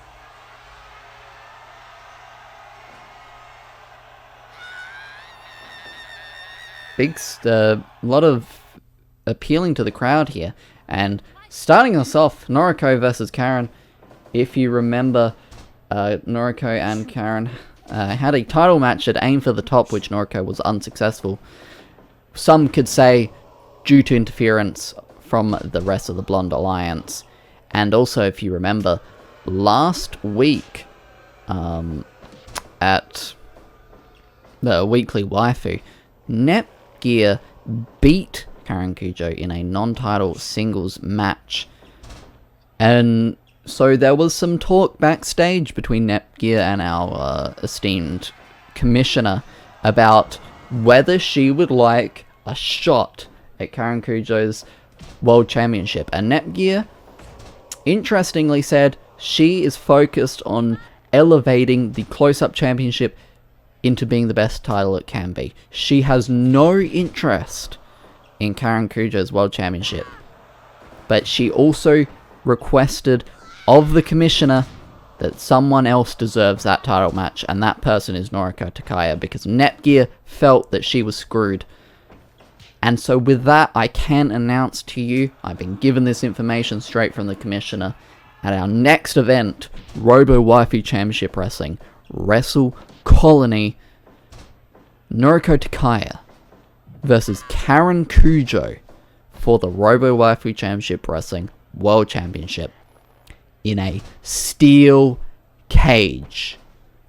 A lot of appealing to the crowd here. And starting us off, Noriko versus Karen. If you remember, Noriko and Karen had a title match at Aim for the Top, which Noriko was unsuccessful. Some could say due to interference from the rest of the Blonde Alliance. And also, if you remember, last week at the Weekly Waifu, Netgear beat Karen Kujo in a non-title singles match. And so there was some talk backstage between Netgear and our esteemed commissioner about whether she would like a shot at Karen Kujo's World Championship. And Netgear, interestingly, said she is focused on elevating the Close-Up Championship into being the best title it can be. She has no interest in Karen Kujo's World Championship. But she also requested of the commissioner that someone else deserves that title match, and that person is Noriko Takaya, because Netgear felt that she was screwed. And so with that, I can announce to you, I've been given this information straight from the commissioner, at our next event, Robowaifu Championship Wrestling, Wrestle Colony, Noriko Takaya versus Karen Kujo for the Robowaifu Championship Wrestling World Championship in a steel cage.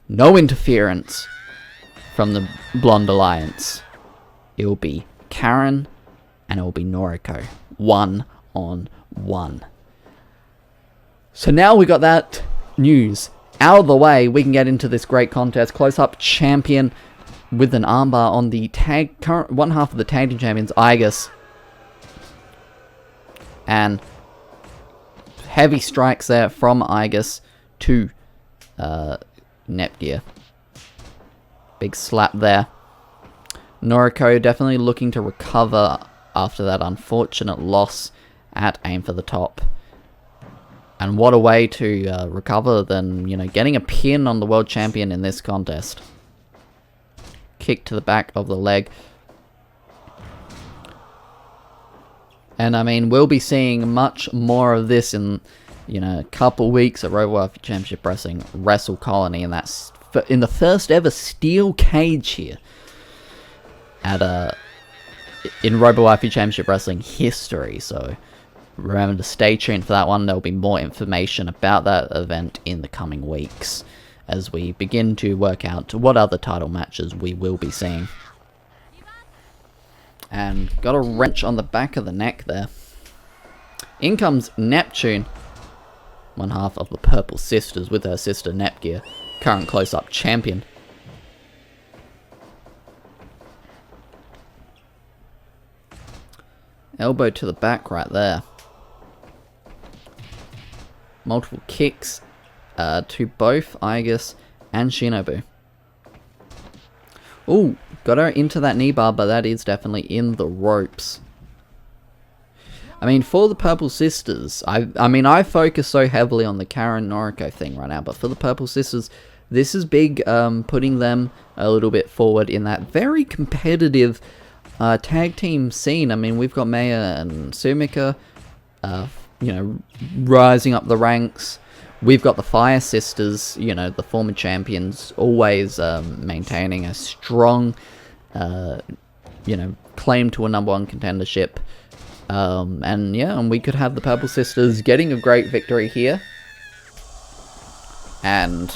No interference from the Blonde Alliance. It will be Karen and it will be Noriko. 1-on-1. So now we got that news out of the way, we can get into this great contest. Close-Up Champion with an armbar on the current one half of the tag team champions, Aigis. And heavy strikes there from Aigis to Netgear. Big slap there. Noriko definitely looking to recover after that unfortunate loss at Aim for the Top. And what a way to recover than, getting a pin on the world champion in this contest. Kick to the back of the leg. And I mean, we'll be seeing much more of this in, a couple weeks at Robowaifu Championship Wrestling Wrestle Colony. And that's in the first ever steel cage here at in Robowaifu Championship Wrestling history. So remember to stay tuned for that one. There'll be more information about that event in the coming weeks. as we begin to work out what other title matches we will be seeing. And got a wrench on the back of the neck there. In comes Neptune, one half of the Purple Sisters with her sister Nepgear, current close-up champion. Elbow to the back right there. Multiple kicks to both Aigis and Shinobu. Ooh, got her into that knee bar, but that is definitely in the ropes. I mean, for the Purple Sisters, I mean, I focus so heavily on the Karen Noriko thing right now, but for the Purple Sisters, this is big, putting them a little bit forward in that very competitive tag team scene. I mean, we've got Maya and Sumika, you know, rising up the ranks. We've got the Fire Sisters, you know, the former champions, always maintaining a strong, you know, claim to a #1 contendership. And yeah, and we could have the Purple Sisters getting a great victory here. And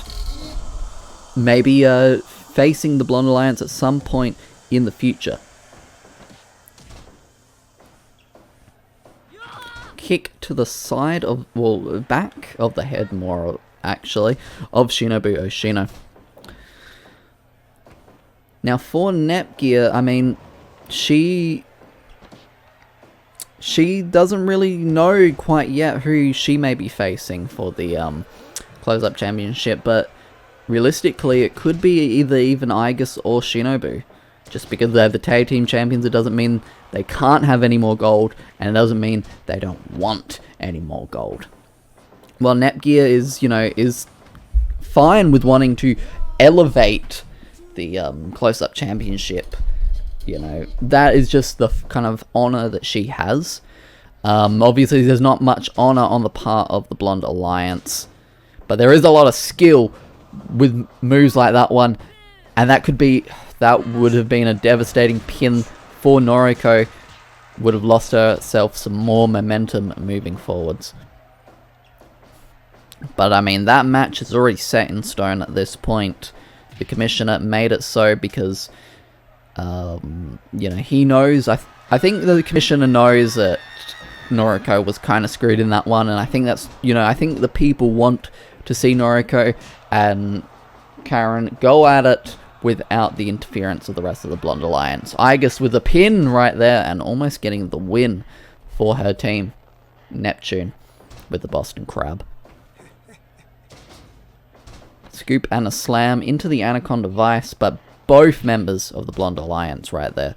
maybe facing the Blonde Alliance at some point in the future. Kick to the side of, well, back of the head more actually, of Shinobu Oshino. Now for Nepgear, I mean, she doesn't really know quite yet who she may be facing for the close-up championship, but realistically it could be either even Aigis or Shinobu. Just because they're the tag team champions, it doesn't mean they can't have any more gold, and it doesn't mean they don't want any more gold. Well, Nepgear is, you know, is fine with wanting to elevate the close-up championship. You know, that is just the kind of honor that she has. Obviously, there's not much honor on the part of the Blonde Alliance, but there is a lot of skill with moves like that one, and that would have been a devastating pin for Noriko. Would have lost herself some more momentum moving forwards. But I mean, that match is already set in stone at this point. The commissioner made it so because, you know, he knows. I think the commissioner knows that Noriko was kind of screwed in that one, and I think that's, you know, I think the people want to see Noriko and Karen go at it without the interference of the rest of the Blonde Alliance. Aigis with a pin right there and almost getting the win for her team. Neptune with the Boston Crab. Scoop and a slam into the Anaconda Vice, but both members of the Blonde Alliance right there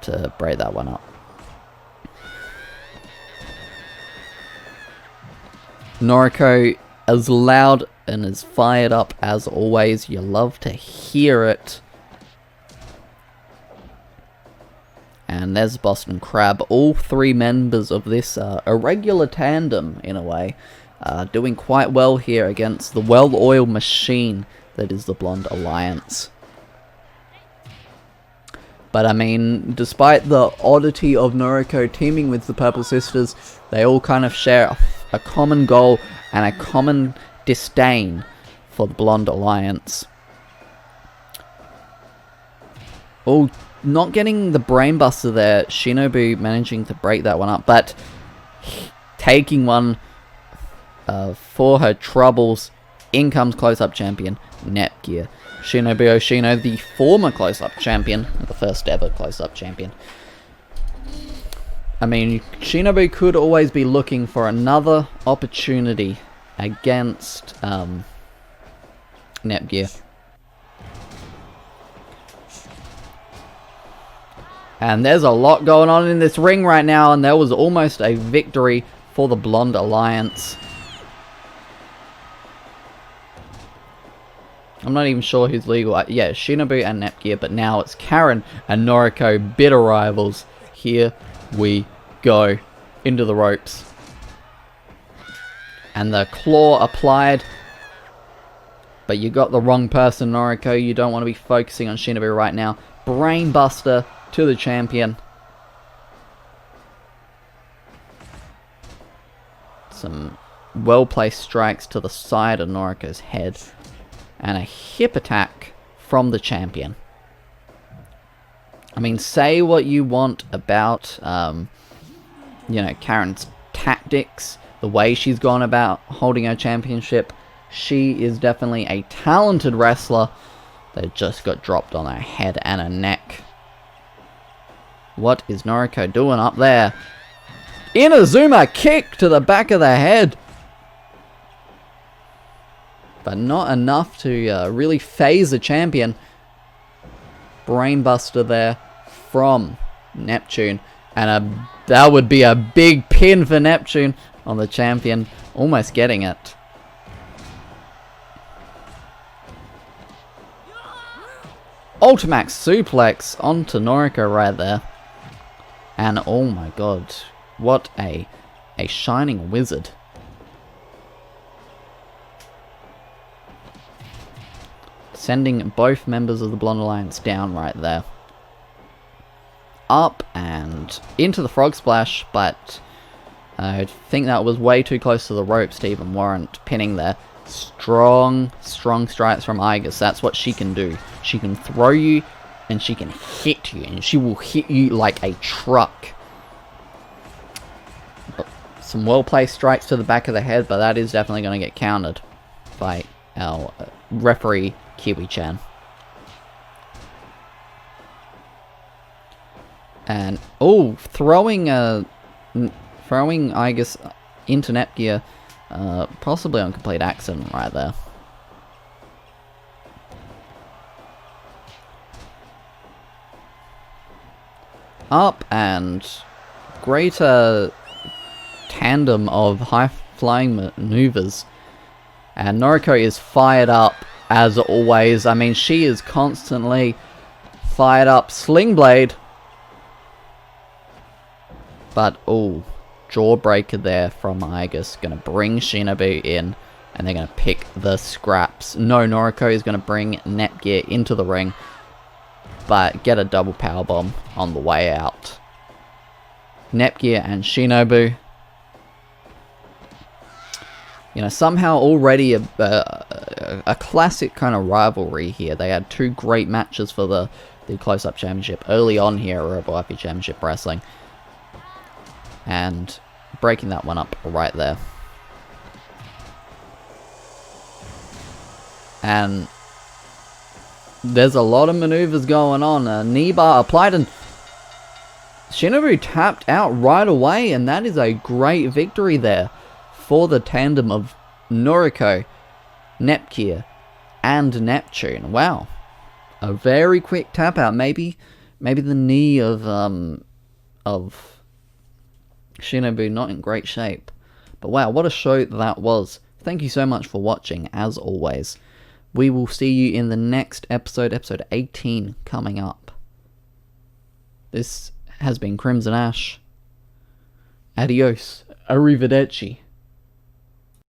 to break that one up. Noriko as loud and as fired up as always. You love to hear it. And there's Boston Crab. All three members of this irregular tandem, in a way, doing quite well here against the well-oiled machine that is the Blonde Alliance. But I mean, despite the oddity of Noriko teaming with the Purple Sisters, they all kind of share a common goal and a common disdain for the Blonde Alliance. Oh, not getting the brainbuster there. Shinobu managing to break that one up, but taking one for her troubles. In comes close-up champion Nepgear. Shinobu Oshino, the former close-up champion, the first ever close-up champion. I mean, Shinobu could always be looking for another opportunity against Nepgear. And there's a lot going on in this ring right now, and there was almost a victory for the Blonde Alliance. I'm not even sure who's legal. Yeah, Shinobu and Nepgear, but now it's Karen and Noriko, bitter rivals. Here we go into the ropes. And the claw applied. But you got the wrong person, Noriko. You don't want to be focusing on Shinobu right now. Brainbuster to the champion. Some well-placed strikes to the side of Noriko's head. And a hip attack from the champion. I mean, say what you want about, you know, Karen's tactics, the way she's gone about holding her championship. She is definitely a talented wrestler that just got dropped on her head and her neck. What is Noriko doing up there? Inazuma kick to the back of the head. But not enough to really phase the champion. Brainbuster there from Neptune. And that would be a big pin for Neptune on the champion. Almost getting it. Ultimax suplex onto Noriko right there. And oh my god. What a shining wizard. Sending both members of the Blonde Alliance down right there. Up and into the frog splash, but I think that was way too close to the ropes to even warrant pinning there. Strong strikes from Igus. That's what she can do. She can throw you and she can hit you, and she will hit you like a truck. Some well-placed strikes to the back of the head, but that is definitely going to get countered by our referee, Kiwi-chan. And, oh, throwing Igus into Netgear, possibly on complete accident right there. Up and greater tandem of high-flying maneuvers. And Noriko is fired up as always. I mean, she is constantly fired up. Sling Blade. But, oh, jawbreaker there from Igus. Going to bring Shinobu in. And they're going to pick the scraps. No, Noriko is going to bring Netgear into the ring. But get a double powerbomb on the way out. Netgear and Shinobu. You know, somehow already a classic kind of rivalry here. They had two great matches for the Close-Up Championship early on here at Robowaifu Championship Wrestling. And breaking that one up right there. And there's a lot of maneuvers going on. Knee bar applied and Shinobu tapped out right away, and that is a great victory there for the tandem of Noriko, Netgear, and Neptune. Wow. A very quick tap out. Maybe the knee of Shinobu not in great shape. But wow, what a show that was. Thank you so much for watching, as always. We will see you in the next episode, episode 18, coming up. This has been Crimson Ash. Adios. Arrivederci.